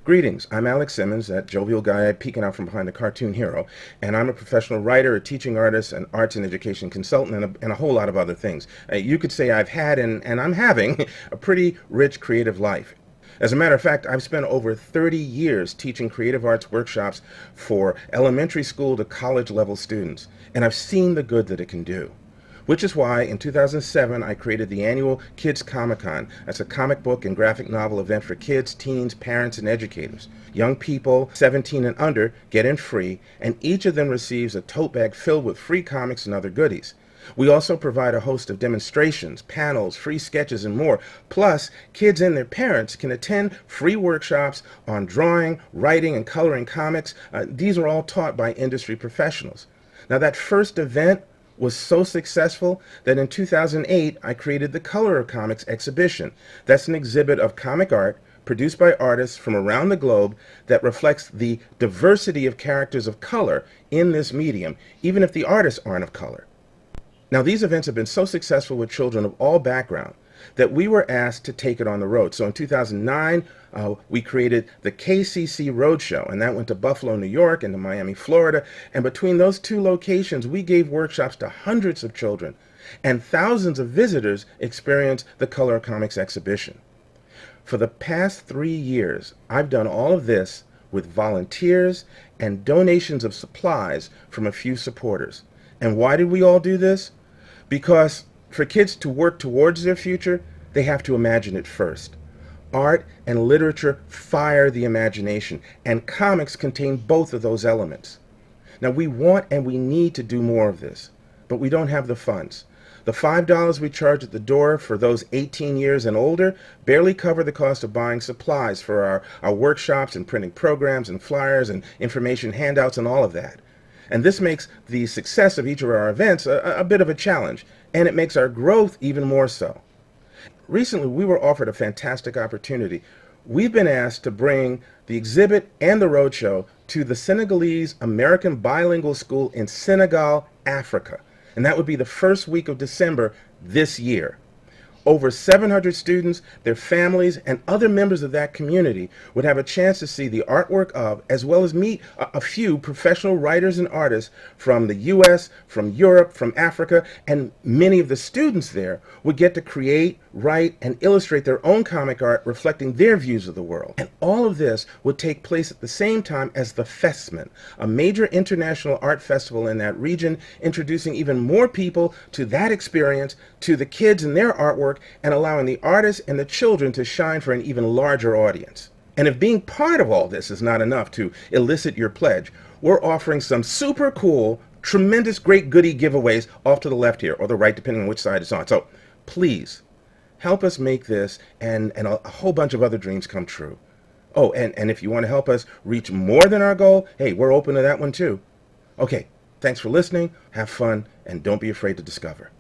Greetings, I'm Alex Simmons, that jovial guy peeking out from behind the cartoon hero, and I'm a professional writer, a teaching artist, an arts and education consultant, and a whole lot of other things. You could say I've had and I'm having a pretty rich creative life. As a matter of fact, I've spent over 30 years teaching creative arts workshops for elementary school to college level students, and I've seen the good that it can do. Which is why in 2007 I created the annual Kids Comic-Con. That's a comic book and graphic novel event for kids, teens, parents, and educators. Young people 17 and under get in free, and each of them receives a tote bag filled with free comics and other goodies. We also provide a host of demonstrations, panels, free sketches, and more. Plus, kids and their parents can attend free workshops on drawing, writing, and coloring comics. These are all taught by industry professionals. Now, that first event was so successful that in 2008 I created the Color of Comics exhibition. That's an exhibit of comic art produced by artists from around the globe that reflects the diversity of characters of color in this medium, even if the artists aren't of color. Now, these events have been so successful with children of all backgrounds that we were asked to take it on the road. So in 2009, we created the Kcc Roadshow, and that went to Buffalo, New York, and to Miami, Florida. And between those two locations, we gave workshops to hundreds of children, and thousands of visitors experienced the Color Comics exhibition. For the past 3 years, I've done all of this with volunteers and donations of supplies from a few supporters. And why did we all do this? Because for kids to work towards their future, they have to imagine it first. Art and literature fire the imagination, and comics contain both of those elements. Now, we want and we need to do more of this, but we don't have the funds. The $5 we charge at the door for those 18 years and older barely cover the cost of buying supplies for our workshops and printing programs and flyers and information handouts and all of that. And this makes the success of each of our events a bit of a challenge, and it makes our growth even more so. Recently, we were offered a fantastic opportunity. We've been asked to bring the exhibit and the roadshow to the Senegalese American Bilingual School in Senegal, Africa. And that would be the first week of December this year. Over 700 students, their families, and other members of that community would have a chance to see the artwork of, as well as meet a few professional writers and artists from the US, from Europe, from Africa, and many of the students there would get to create, write, and illustrate their own comic art reflecting their views of the world. And all of this would take place at the same time as the Festman, a major international art festival in that region, introducing even more people to that experience, to the kids and their artwork, and allowing the artists and the children to shine for an even larger audience. And if being part of all this is not enough to elicit your pledge, we're offering some super cool, tremendous, great goodie giveaways off to the left here, or the right, depending on which side it's on. So please help us make this and a whole bunch of other dreams come true. Oh, and if you want to help us reach more than our goal, hey, we're open to that one too. Okay, thanks for listening, have fun, and don't be afraid to discover.